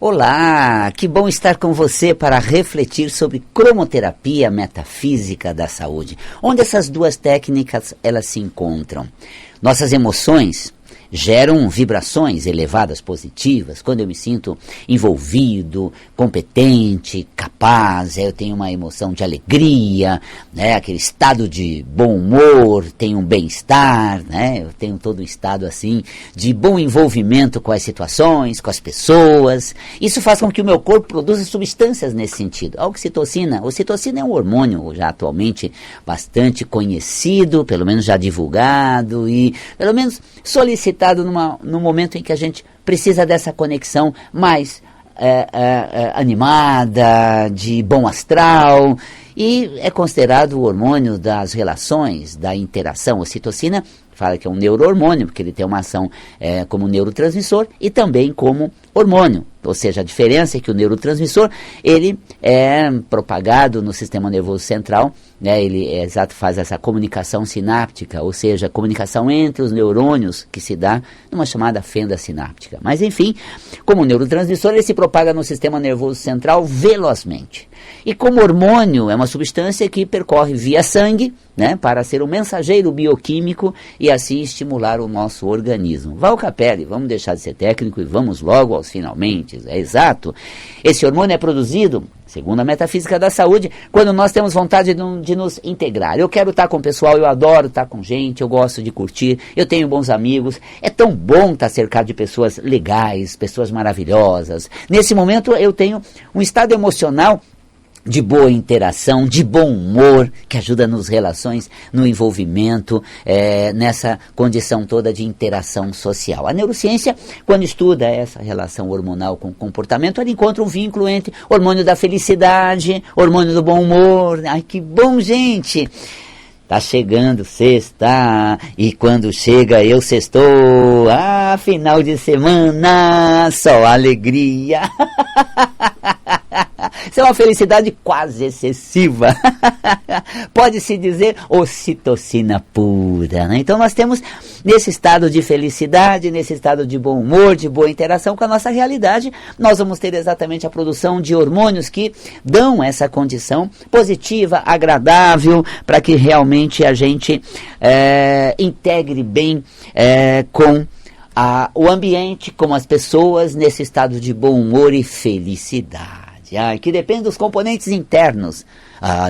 Olá, que bom estar com você para refletir sobre cromoterapia metafísica da saúde, onde essas duas técnicas elas se encontram. Nossas emoções geram vibrações elevadas positivas, quando eu me sinto envolvido, competente, capaz, eu tenho uma emoção de alegria, né, aquele estado de bom humor, tenho um bem-estar, né, eu tenho todo um estado assim de bom envolvimento com as situações, com as pessoas. Isso faz com que o meu corpo produza substâncias nesse sentido. A oxitocina é um hormônio já atualmente bastante conhecido, pelo menos já divulgado e pelo menos solicitado no momento em que a gente precisa dessa conexão mais animada, de bom astral, e é considerado o hormônio das relações, da interação. A ocitocina fala que é um neurohormônio, porque ele tem uma ação como neurotransmissor e também como hormônio. Ou seja, a diferença é que o neurotransmissor, ele é propagado no sistema nervoso central, né, ele faz essa comunicação sináptica, ou seja, a comunicação entre os neurônios que se dá numa chamada fenda sináptica. Mas enfim, como neurotransmissor, ele se propaga no sistema nervoso central velozmente. E como hormônio, é uma substância que percorre via sangue, né, para ser um mensageiro bioquímico e assim estimular o nosso organismo. Val Capelli, vamos deixar de ser técnico e vamos logo aos finalmente. É exato. Esse hormônio é produzido, segundo a metafísica da saúde, quando nós temos vontade de nos integrar. Eu quero estar com o pessoal, eu adoro estar com gente, eu gosto de curtir, eu tenho bons amigos. É tão bom estar cercado de pessoas legais, pessoas maravilhosas. Nesse momento eu tenho um estado emocional de boa interação, de bom humor, que ajuda nas relações, no envolvimento, nessa condição toda de interação social. A neurociência, quando estuda essa relação hormonal com o comportamento, ela encontra um vínculo entre hormônio da felicidade, hormônio do bom humor. Ai, que bom, gente! Tá chegando sexta, e quando chega eu sextou, final de semana, só alegria. Isso é uma felicidade quase excessiva. Pode-se dizer ocitocina pura, né? Então nós temos nesse estado de felicidade, nesse estado de bom humor, de boa interação com a nossa realidade, nós vamos ter exatamente a produção de hormônios que dão essa condição positiva, agradável, para que realmente a gente integre bem com o ambiente, com as pessoas, nesse estado de bom humor e felicidade. Que depende dos componentes internos,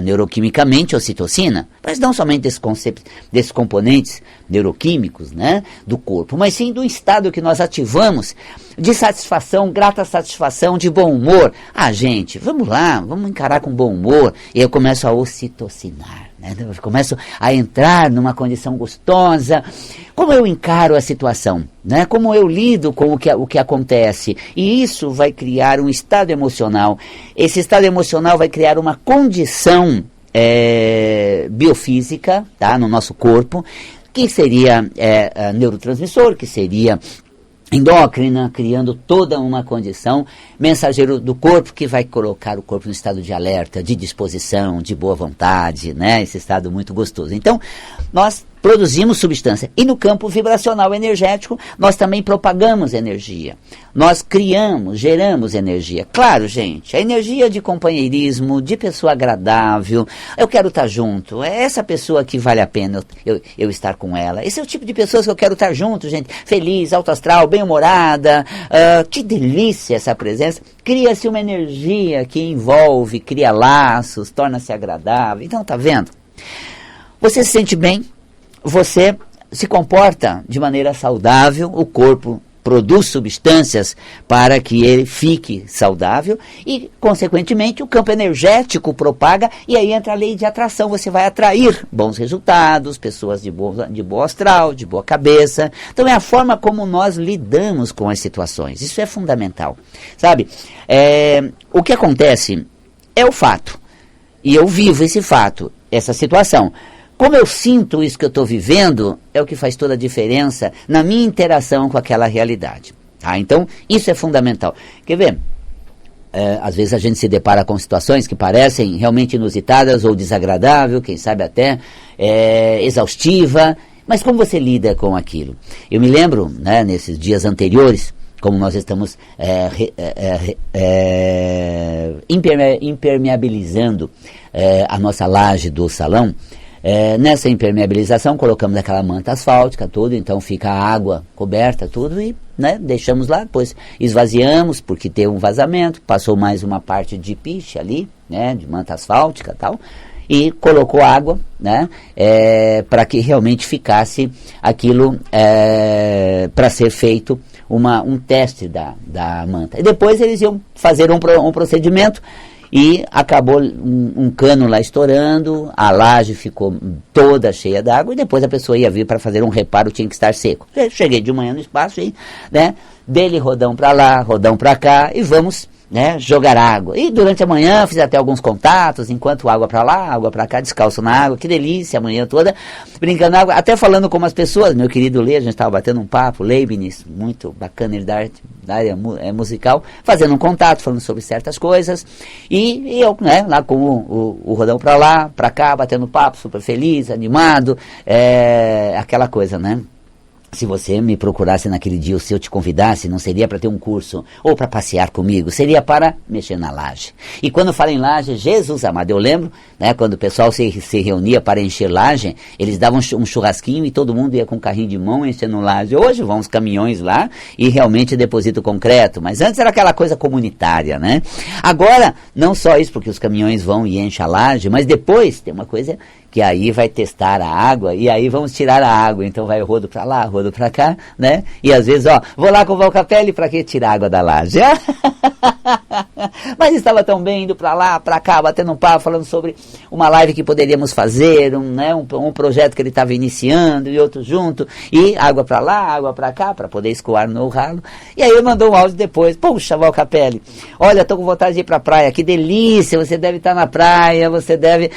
neuroquimicamente a ocitocina, mas não somente desses componentes neuroquímicos, né, do corpo, mas sim do estado que nós ativamos de satisfação, grata satisfação, de bom humor. Gente, vamos lá, vamos encarar com bom humor. E eu começo a ocitocinar, né? Eu começo a entrar numa condição gostosa. Como eu encaro a situação, né? Como eu lido com o que acontece. E isso vai criar um estado emocional. Esse estado emocional vai criar uma condição biofísica, tá, no nosso corpo, que seria neurotransmissor, que seria endócrina, criando toda uma condição, mensageiro do corpo, que vai colocar o corpo no estado de alerta, de disposição, de boa vontade, né? Esse estado muito gostoso. Então, nós produzimos substância. E no campo vibracional energético, nós também propagamos energia. Nós criamos, geramos energia. Claro, gente, a energia de companheirismo, de pessoa agradável, eu quero estar junto, é essa pessoa que vale a pena eu estar com ela. Esse é o tipo de pessoas que eu quero estar junto, gente, feliz, alto astral, bem-humorada, que delícia essa presença. Cria-se uma energia que envolve, cria laços, torna-se agradável. Então, tá vendo? Você se sente bem, você se comporta de maneira saudável, o corpo produz substâncias para que ele fique saudável e, consequentemente, o campo energético propaga e aí entra a lei de atração. Você vai atrair bons resultados, pessoas de boa astral, de boa cabeça. Então, é a forma como nós lidamos com as situações. Isso é fundamental. Sabe, o que acontece é o fato, e eu vivo esse fato. essa situação. Como eu sinto isso que eu estou vivendo, é o que faz toda a diferença na minha interação com aquela realidade. Tá? Então, isso é fundamental. Quer ver? Às vezes a gente se depara com situações que parecem realmente inusitadas ou desagradáveis, quem sabe até exaustiva, mas como você lida com aquilo? Eu me lembro, né, nesses dias anteriores, como nós estamos impermeabilizando a nossa laje do salão, nessa impermeabilização colocamos aquela manta asfáltica, tudo, então fica a água coberta, tudo, e né, deixamos lá, depois esvaziamos, porque tem um vazamento, passou mais uma parte de piche ali, né, de manta asfáltica e tal, e colocou água, né, para que realmente ficasse aquilo para ser feito um teste da manta. E depois eles iam fazer um procedimento, e acabou um cano lá estourando, a laje ficou toda cheia d'água, e depois a pessoa ia vir para fazer um reparo, tinha que estar seco. Eu cheguei de manhã no espaço, e, né, dele rodão para lá, rodão para cá, e vamos, né, jogar água. E durante a manhã fiz até alguns contatos, enquanto água para lá, água para cá, descalço na água, que delícia, a manhã toda, brincando na água, até falando com as pessoas, meu querido Lê, a gente estava batendo um papo, Leibniz, muito bacana, ele da área musical, fazendo um contato, falando sobre certas coisas, e eu, né, lá com o rodão para lá, para cá, batendo papo, super feliz, animado, aquela coisa, né? Se você me procurasse naquele dia, ou se eu te convidasse, não seria para ter um curso ou para passear comigo, seria para mexer na laje. E quando eu falo em laje, Jesus amado, eu lembro, né, quando o pessoal se reunia para encher laje, eles davam um churrasquinho e todo mundo ia com um carrinho de mão enchendo laje. Hoje vão os caminhões lá e realmente depositam o concreto, mas antes era aquela coisa comunitária, né? Agora, não só isso, porque os caminhões vão e enchem a laje, mas depois tem uma coisa que aí vai testar a água, e aí vamos tirar a água, então vai rodo para lá, rodo para cá, né? E às vezes, vou lá com o Valcapelli, para que tirar a água da laje? Mas estava tão bem indo para lá, para cá, batendo um papo, falando sobre uma live que poderíamos fazer, um projeto que ele estava iniciando, e outro junto, e água para lá, água para cá, para poder escoar no ralo. E aí ele mandou um áudio depois, puxa, Valcapelli, olha, tô com vontade de ir para a praia, que delícia, você deve estar na praia,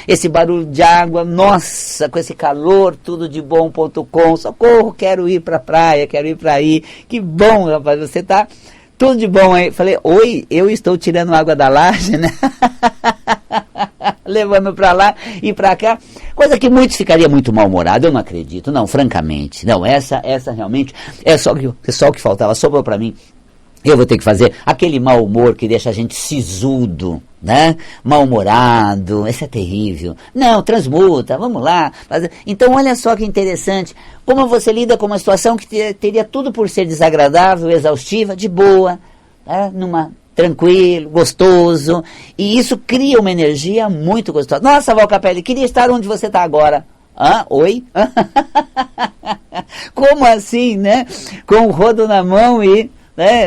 esse barulho de água, nossa, com esse calor, tudo de bom.com, socorro, quero ir pra praia, quero ir pra aí, que bom, rapaz, você tá tudo de bom aí. Falei, oi, eu estou tirando água da laje, né? Levando pra lá e pra cá, coisa que muitos ficariam muito mal-humorados, eu não acredito, não, francamente, não, essa realmente, é só o que faltava, sobrou pra mim. Eu vou ter que fazer aquele mau humor que deixa a gente sisudo, né? Mal-humorado, isso é terrível. Não, transmuta, vamos lá. Então, olha só que interessante, como você lida com uma situação que teria tudo por ser desagradável, exaustiva, de boa, né? Tranquilo, gostoso, e isso cria uma energia muito gostosa. Nossa, Valcapelli, queria estar onde você está agora. Oi? Como assim, né? Com o rodo na mão e...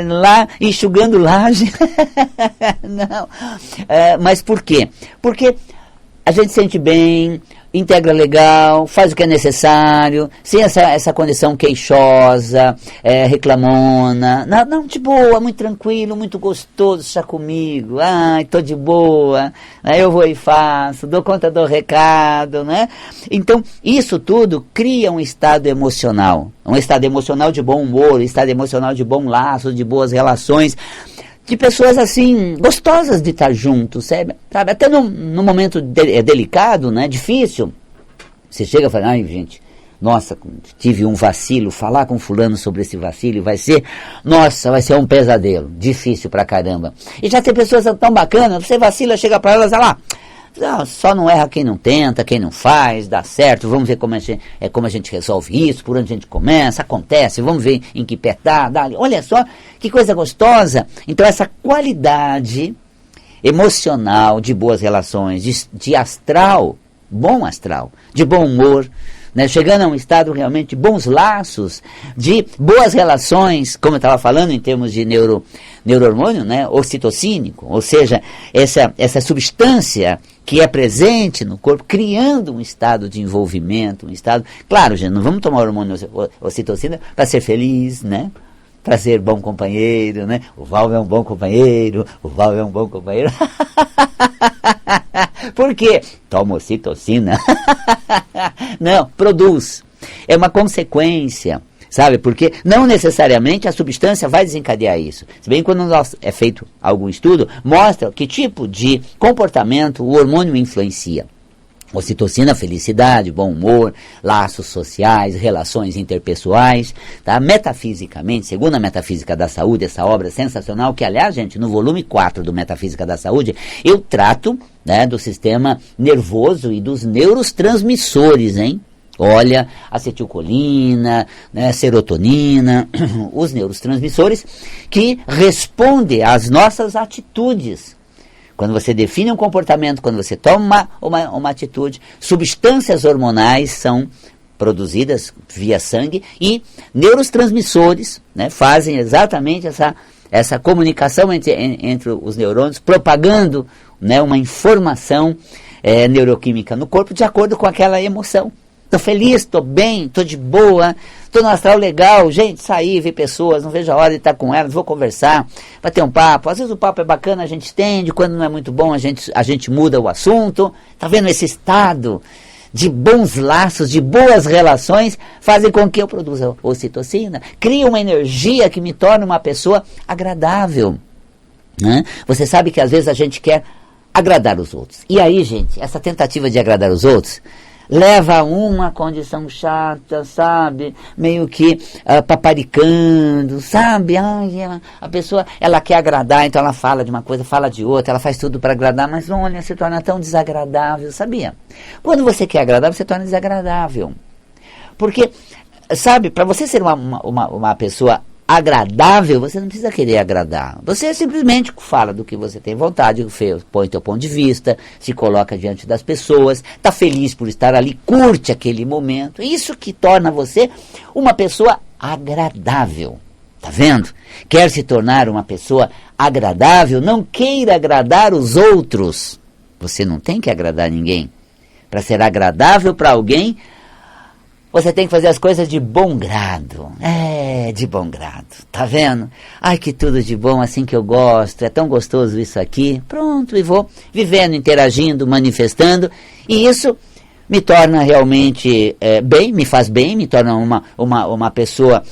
lá enxugando laje. Não. Mas por quê? Porque a gente sente bem, integra legal, faz o que é necessário, sem essa condição queixosa, reclamona. Não, de boa, muito tranquilo, muito gostoso estar comigo. Tô de boa, eu vou e faço, dou conta do recado, né? Então, isso tudo cria um estado emocional de bom humor, um estado emocional de bom laço, de boas relações, de pessoas assim, gostosas de estar juntos, sabe? Até num momento delicado, né, difícil, você chega e fala, gente, nossa, tive um vacilo, falar com fulano sobre esse vacilo vai ser um pesadelo, difícil pra caramba. E já tem pessoas tão bacanas, você vacila, chega pra elas, só não erra quem não tenta, quem não faz, dá certo, vamos ver como a gente resolve isso, por onde a gente começa, acontece, vamos ver em que pé tá, olha só que coisa gostosa. Então essa qualidade emocional de boas relações, de astral, bom astral, de bom humor, né, chegando a um estado realmente de bons laços, de boas relações, como eu estava falando em termos de neurohormônio, né, ocitocínico, ou seja, essa substância que é presente no corpo, criando um estado de envolvimento, um estado... Claro, gente, não vamos tomar hormônio ocitocina para ser feliz, né? para ser bom companheiro, né? O Val é um bom companheiro, o Val é um bom companheiro. Por quê? Toma ocitocina. Não, produz. É uma consequência, sabe? Porque não necessariamente a substância vai desencadear isso. Se bem que quando é feito algum estudo, mostra que tipo de comportamento o hormônio influencia. Ocitocina, felicidade, bom humor, laços sociais, relações interpessoais, tá? Metafisicamente, segundo a Metafísica da Saúde, essa obra sensacional, que aliás, gente, no volume 4 do Metafísica da Saúde, eu trato, né, do sistema nervoso e dos neurotransmissores, hein? Olha, acetilcolina, né, serotonina, os neurotransmissores que respondem às nossas atitudes. Quando você define um comportamento, quando você toma uma atitude, substâncias hormonais são produzidas via sangue e neurotransmissores, né, fazem exatamente essa comunicação entre os neurônios, propagando, né, uma informação neuroquímica no corpo de acordo com aquela emoção. Estou feliz, estou bem, estou de boa, estou no astral legal, gente, sair, ver pessoas, não vejo a hora de estar com elas, vou conversar, bater um papo. Às vezes o papo é bacana, a gente estende, quando não é muito bom a gente muda o assunto. Está vendo esse estado de bons laços, de boas relações, fazem com que eu produza ocitocina, cria uma energia que me torna uma pessoa agradável, né? Você sabe que às vezes a gente quer agradar os outros. E aí, gente, essa tentativa de agradar os outros leva a uma condição chata, sabe? Meio que paparicando, sabe? Ai, a pessoa, ela quer agradar, então ela fala de uma coisa, fala de outra, ela faz tudo para agradar, mas olha, se torna tão desagradável, sabia? Quando você quer agradar, você torna desagradável. Porque, sabe, para você ser uma pessoa agradável, você não precisa querer agradar. Você simplesmente fala do que você tem vontade, põe teu ponto de vista, se coloca diante das pessoas, está feliz por estar ali, curte aquele momento. Isso que torna você uma pessoa agradável. Tá vendo? Quer se tornar uma pessoa agradável, não queira agradar os outros. Você não tem que agradar ninguém. Para ser agradável para alguém, você tem que fazer as coisas de bom grado. De bom grado. Tá vendo? Ai, que tudo de bom, assim que eu gosto. É tão gostoso isso aqui. Pronto, e vou vivendo, interagindo, manifestando. E isso me torna realmente bem, me faz bem, me torna uma pessoa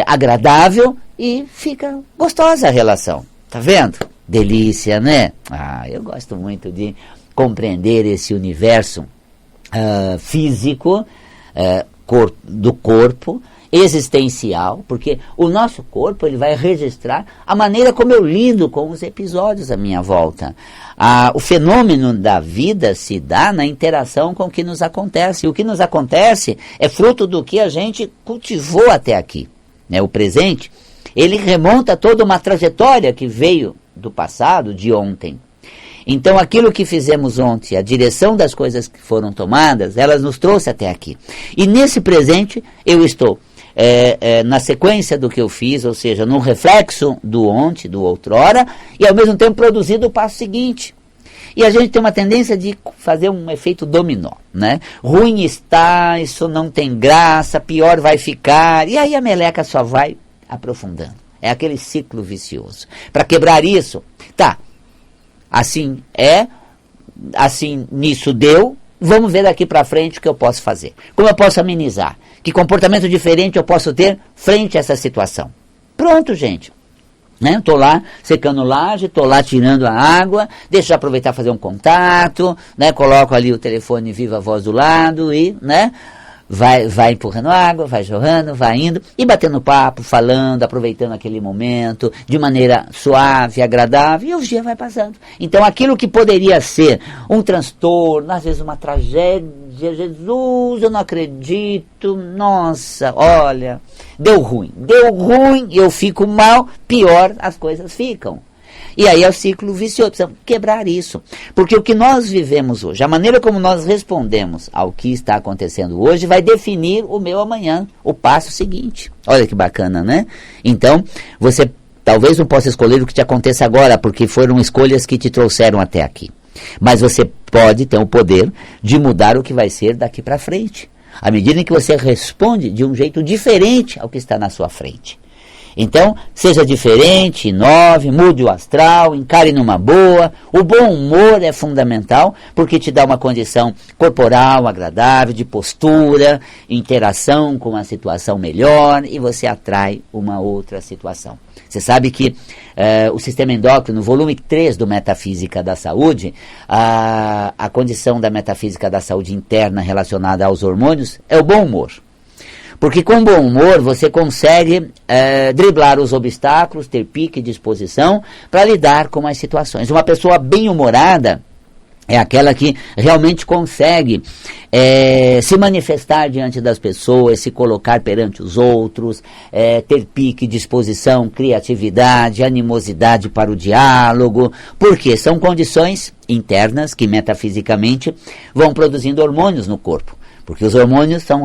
agradável e fica gostosa a relação. Tá vendo? Delícia, né? Eu gosto muito de compreender esse universo físico, do corpo, existencial, porque o nosso corpo ele vai registrar a maneira como eu lido com os episódios à minha volta. O fenômeno da vida se dá na interação com o que nos acontece. E o que nos acontece é fruto do que a gente cultivou até aqui, né? O presente, ele remonta toda uma trajetória que veio do passado, de ontem. Então, aquilo que fizemos ontem, a direção das coisas que foram tomadas, elas nos trouxe até aqui. E nesse presente, eu estou na sequência do que eu fiz, ou seja, no reflexo do ontem, do outrora, e ao mesmo tempo produzido o passo seguinte. E a gente tem uma tendência de fazer um efeito dominó, né? Ruim está, isso não tem graça, pior vai ficar, e aí a meleca só vai aprofundando. É aquele ciclo vicioso. Para quebrar isso, assim assim nisso deu, vamos ver daqui para frente o que eu posso fazer. Como eu posso amenizar? Que comportamento diferente eu posso ter frente a essa situação? Pronto, gente. Estou lá secando laje, estou lá tirando a água, deixa eu aproveitar fazer um contato, né? Coloco ali o telefone viva voz do lado e, né? Vai empurrando água, vai jorrando, vai indo e batendo papo, falando, aproveitando aquele momento de maneira suave, agradável, e o dia vai passando. Então aquilo que poderia ser um transtorno, às vezes uma tragédia, Jesus, eu não acredito, nossa, olha, deu ruim, eu fico mal, pior as coisas ficam. E aí é o ciclo vicioso, precisamos quebrar isso. Porque o que nós vivemos hoje, a maneira como nós respondemos ao que está acontecendo hoje, vai definir o meu amanhã, o passo seguinte. Olha que bacana, né? Então, você talvez não possa escolher o que te aconteça agora, porque foram escolhas que te trouxeram até aqui. Mas você pode ter o poder de mudar o que vai ser daqui para frente. À medida em que você responde de um jeito diferente ao que está na sua frente. Então, seja diferente, inove, mude o astral, encare numa boa. O bom humor é fundamental porque te dá uma condição corporal agradável, de postura, interação com uma situação melhor e você atrai uma outra situação. Você sabe que o sistema endócrino, no volume 3 do Metafísica da Saúde, a condição da metafísica da saúde interna relacionada aos hormônios é o bom humor. Porque com bom humor você consegue driblar os obstáculos, ter pique e disposição para lidar com as situações. Uma pessoa bem-humorada é aquela que realmente consegue se manifestar diante das pessoas, se colocar perante os outros, ter pique, disposição, criatividade, animosidade para o diálogo, porque são condições internas que metafisicamente vão produzindo hormônios no corpo. Porque os hormônios são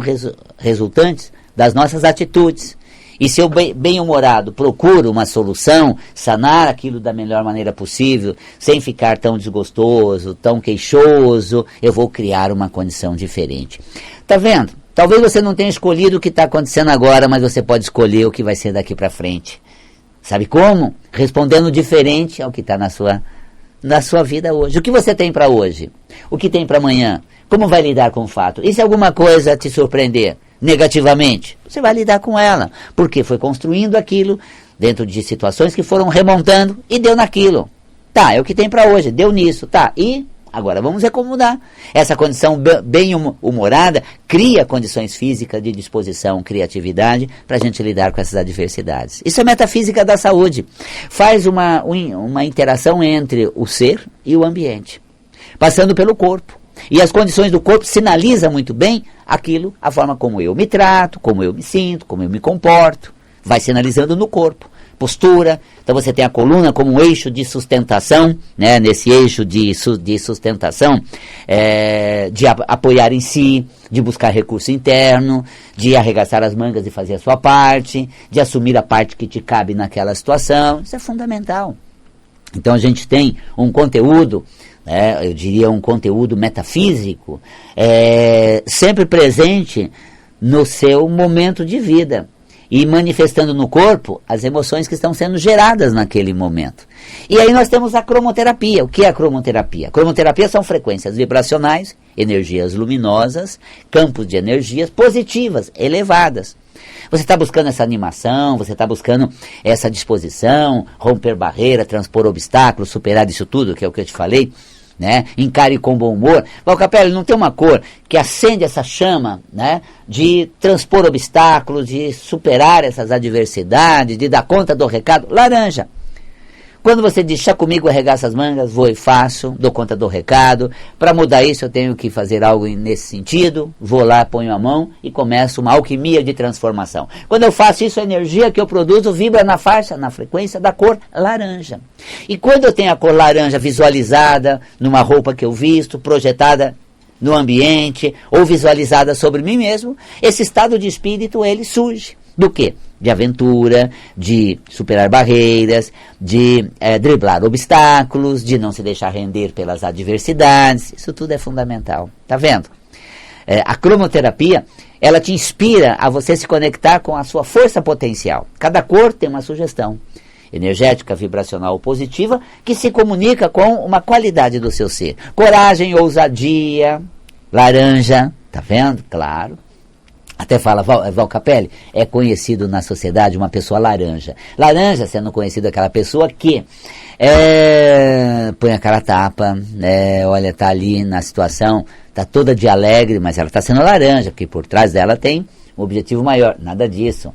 resultantes das nossas atitudes. E se eu bem-humorado procuro uma solução, sanar aquilo da melhor maneira possível, sem ficar tão desgostoso, tão queixoso, eu vou criar uma condição diferente. Tá vendo? Talvez você não tenha escolhido o que está acontecendo agora, mas você pode escolher o que vai ser daqui para frente. Sabe como? Respondendo diferente ao que está na sua vida hoje. O que você tem para hoje? O que tem para amanhã? Como vai lidar com o fato? E se alguma coisa te surpreender negativamente? Você vai lidar com ela, porque foi construindo aquilo dentro de situações que foram remontando e deu naquilo. Tá, é o que tem para hoje, deu nisso, tá, e agora vamos recomendar. Essa condição bem-humorada cria condições físicas de disposição, criatividade, para a gente lidar com essas adversidades. Isso é metafísica da saúde. Faz uma interação entre o ser e o ambiente, passando pelo corpo. E as condições do corpo sinalizam muito bem aquilo, a forma como eu me trato, como eu me sinto, como eu me comporto. Vai sinalizando no corpo. Postura, então você tem a coluna como um eixo de sustentação, né? Nesse eixo de sustentação, de apoiar em si, de buscar recurso interno, de arregaçar as mangas e fazer a sua parte, de assumir a parte que te cabe naquela situação. Isso é fundamental. Então a gente tem um conteúdo, eu diria um conteúdo metafísico, sempre presente no seu momento de vida e manifestando no corpo as emoções que estão sendo geradas naquele momento. E aí nós temos a cromoterapia. O que é a cromoterapia? A cromoterapia são frequências vibracionais, energias luminosas, campos de energias positivas, elevadas. Você está buscando essa animação, você está buscando essa disposição, romper barreira, transpor obstáculos, superar isso tudo, que é o que eu te falei, né? Encare com bom humor. Valcapelli, não tem uma cor que acende essa chama, né? De transpor obstáculos, de superar essas adversidades, de dar conta do recado? Laranja. Quando você diz, chá comigo, arregaça as mangas, vou e faço, dou conta do recado. Para mudar isso, eu tenho que fazer algo nesse sentido. Vou lá, ponho a mão e começo uma alquimia de transformação. Quando eu faço isso, a energia que eu produzo vibra na faixa, na frequência da cor laranja. E quando eu tenho a cor laranja visualizada numa roupa que eu visto, projetada no ambiente ou visualizada sobre mim mesmo, esse estado de espírito, ele surge. Do quê? De aventura, de superar barreiras, de driblar obstáculos, de não se deixar render pelas adversidades. Isso tudo é fundamental. Tá vendo? A cromoterapia, ela te inspira a você se conectar com a sua força potencial. Cada cor tem uma sugestão energética, vibracional ou positiva, que se comunica com uma qualidade do seu ser. Coragem, ousadia, laranja, tá vendo? Claro. Até fala, Valcapelli, é conhecido na sociedade uma pessoa laranja. Laranja sendo conhecido aquela pessoa que põe a cara a tapa, olha, tá ali na situação, tá toda de alegre, mas ela tá sendo laranja, porque por trás dela tem um objetivo maior. Nada disso.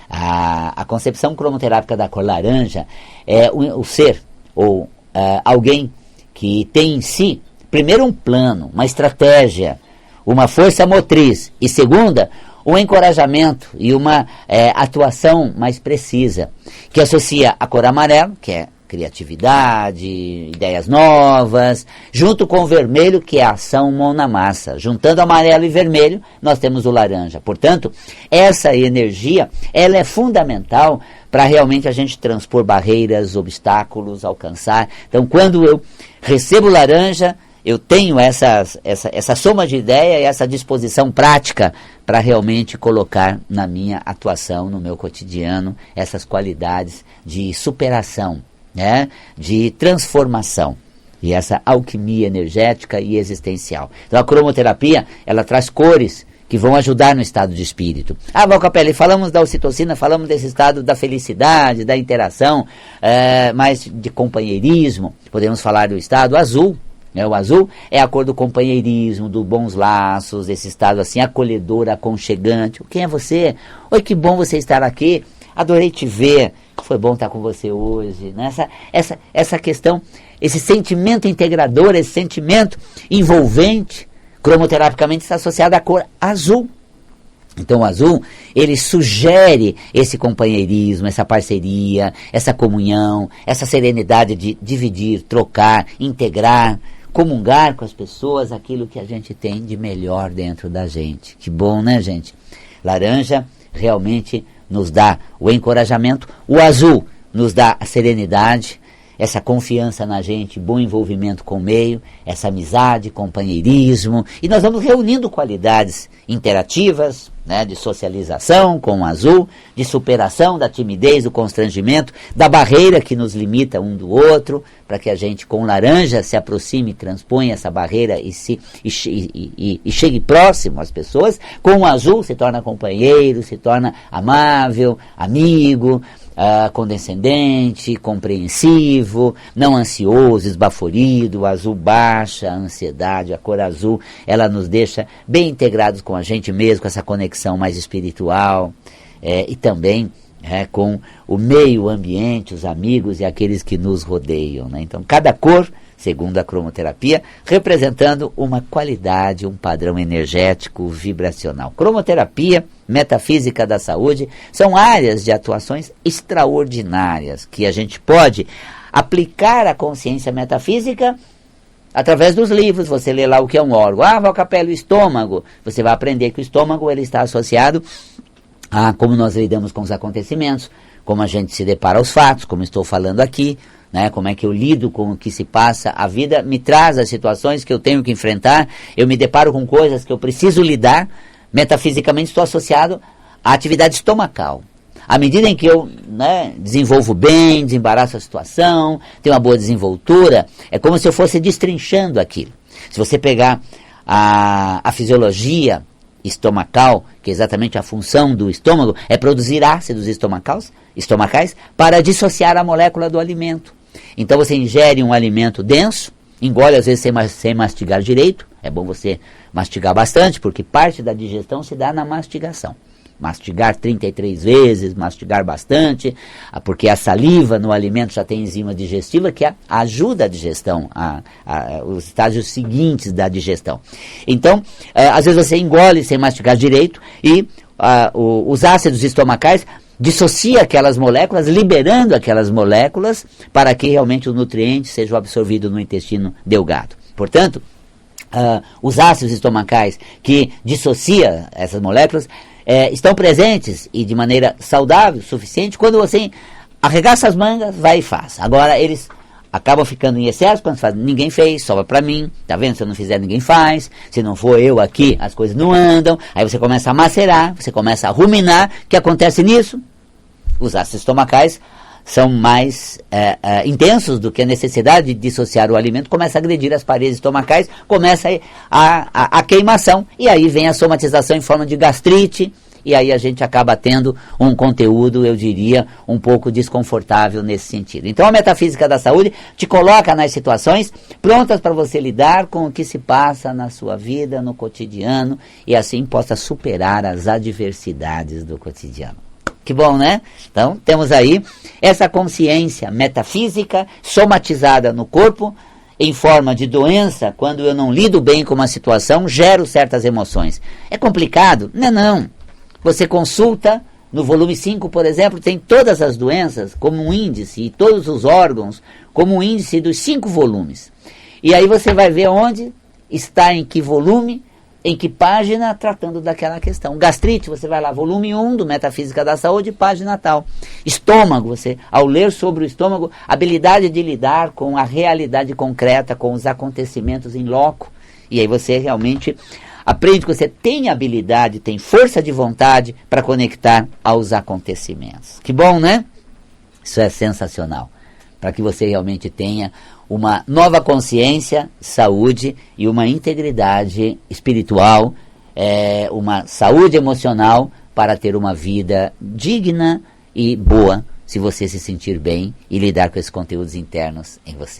A concepção cromoterápica da cor laranja é o ser, ou alguém que tem em si, primeiro um plano, uma estratégia, uma força motriz, e segunda, um encorajamento e uma atuação mais precisa, que associa a cor amarela, que é criatividade, ideias novas, junto com o vermelho, que é a ação mão na massa. Juntando amarelo e vermelho, nós temos o laranja. Portanto, essa energia, ela é fundamental para realmente a gente transpor barreiras, obstáculos, alcançar. Então, quando eu recebo laranja, eu tenho essa soma de ideia e essa disposição prática para realmente colocar na minha atuação, no meu cotidiano, essas qualidades de superação, né, de transformação e essa alquimia energética e existencial. Então a cromoterapia, ela traz cores que vão ajudar no estado de espírito. Val Capelli, falamos da ocitocina, falamos desse estado da felicidade, da interação, mas de companheirismo. Podemos falar do estado azul. O azul é a cor do companheirismo, dos bons laços, esse estado assim acolhedor, aconchegante. Quem é você? Oi, que bom você estar aqui. Adorei te ver. Foi bom estar com você hoje. Né? Essa questão, esse sentimento integrador, esse sentimento envolvente, cromoterapicamente está associado à cor azul. Então o azul, ele sugere esse companheirismo, essa parceria, essa comunhão, essa serenidade de dividir, trocar, integrar, comungar com as pessoas aquilo que a gente tem de melhor dentro da gente. Que bom, né, gente? Laranja realmente nos dá o encorajamento, o azul nos dá a serenidade, essa confiança na gente, bom envolvimento com o meio, essa amizade, companheirismo, e nós vamos reunindo qualidades interativas, né, de socialização com o azul, de superação da timidez, do constrangimento, da barreira que nos limita um do outro, para que a gente com laranja se aproxime, transponha essa barreira e chegue próximo às pessoas. Com o azul se torna companheiro, se torna amável, amigo, condescendente, compreensivo, não ansioso, esbaforido. O azul baixa a ansiedade, a cor azul, ela nos deixa bem integrados com a gente mesmo, com essa conexão mais espiritual, e também com o meio ambiente, os amigos e aqueles que nos rodeiam. Né? Então, cada cor, segundo a cromoterapia, representando uma qualidade, um padrão energético vibracional. Cromoterapia, metafísica da saúde, são áreas de atuações extraordinárias que a gente pode aplicar a consciência metafísica através dos livros. Você lê lá o que é um órgão. Val Capelli, o estômago. Você vai aprender que o estômago ele está associado a como nós lidamos com os acontecimentos, como a gente se depara aos fatos, como estou falando aqui, né, como é que eu lido com o que se passa. A vida me traz as situações que eu tenho que enfrentar, eu me deparo com coisas que eu preciso lidar. Metafisicamente estou associado à atividade estomacal. À medida em que eu desenvolvo bem, desembaraço a situação, tenho uma boa desenvoltura, é como se eu fosse destrinchando aquilo. Se você pegar a fisiologia estomacal, que é exatamente a função do estômago, é produzir ácidos estomacais para dissociar a molécula do alimento. Então você ingere um alimento denso, engole às vezes sem mastigar direito. É bom você mastigar bastante, porque parte da digestão se dá na mastigação. Mastigar 33 vezes, mastigar bastante, porque a saliva no alimento já tem enzima digestiva que ajuda a digestão, os estágios seguintes da digestão. Então, às vezes você engole sem mastigar direito e os ácidos estomacais dissocia aquelas moléculas, liberando aquelas moléculas para que realmente os nutrientes sejam absorvidos no intestino delgado. Portanto, os ácidos estomacais que dissocia essas moléculas estão presentes e de maneira saudável, suficiente, quando você arregaça as mangas, vai e faz. Agora eles acabam ficando em excesso quando faz, ninguém fez, sobra pra mim, tá vendo? Se eu não fizer, ninguém faz. Se não for eu aqui, as coisas não andam. Aí você começa a macerar, você começa a ruminar. O que acontece nisso? Os ácidos estomacais são mais intensos do que a necessidade de dissociar o alimento, começa a agredir as paredes estomacais, começa a queimação, e aí vem a somatização em forma de gastrite, e aí a gente acaba tendo um conteúdo, eu diria, um pouco desconfortável nesse sentido. Então a metafísica da saúde te coloca nas situações prontas para você lidar com o que se passa na sua vida, no cotidiano, e assim possa superar as adversidades do cotidiano. Que bom, né? Então, temos aí essa consciência metafísica somatizada no corpo, em forma de doença. Quando eu não lido bem com uma situação, gero certas emoções. É complicado? Não. Você consulta, no volume 5, por exemplo, tem todas as doenças como um índice, e todos os órgãos como um índice dos 5 volumes. E aí você vai ver onde está, em que volume, Em que página? Tratando daquela questão. Gastrite, você vai lá, volume 1 do Metafísica da Saúde, página tal. Estômago, você, ao ler sobre o estômago, habilidade de lidar com a realidade concreta, com os acontecimentos em loco. E aí você realmente aprende que você tem habilidade, tem força de vontade para conectar aos acontecimentos. Que bom, né? Isso é sensacional. Para que você realmente tenha uma nova consciência, saúde e uma integridade espiritual, uma saúde emocional para ter uma vida digna e boa, se você se sentir bem e lidar com esses conteúdos internos em você.